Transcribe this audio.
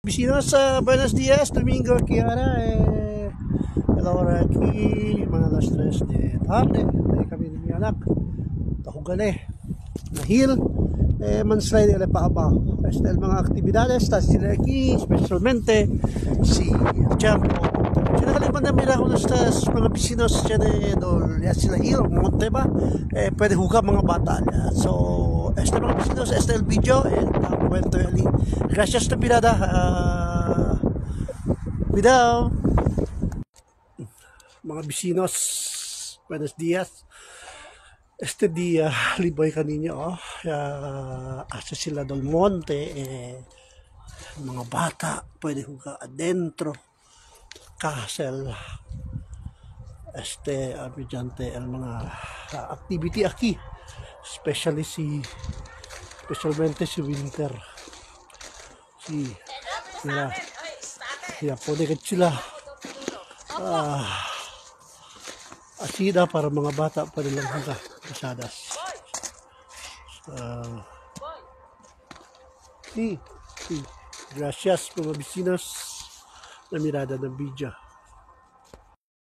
Vecinos, buenos días, Domingo Kiara. Ahora aquí, mga alas 3 de tarde. Tayo kami ng anak. Tahugan Nahil, manslide pa apa. Estel mga aktibidades, tas sila aquí, especialmente si Jampo. Kinakalipan na mira kung estas mga vecinos dyan ya sila hil, monte ba? Pwede huga mga bata. So, mga vecinos, el video, cuento ali. Gracias na mirada. Video. Mga vecinos, buenos días. Este día, liboy kanina, asa sila del monte, mga bata, pwede huga adentro, castle, abidjante, el mga activity aquí, specialmente si winter, mira, pwede ka sila, asida para mga bata pwede lang huga, kasadas. Sí, gracias mga vecinos na mirada ng video.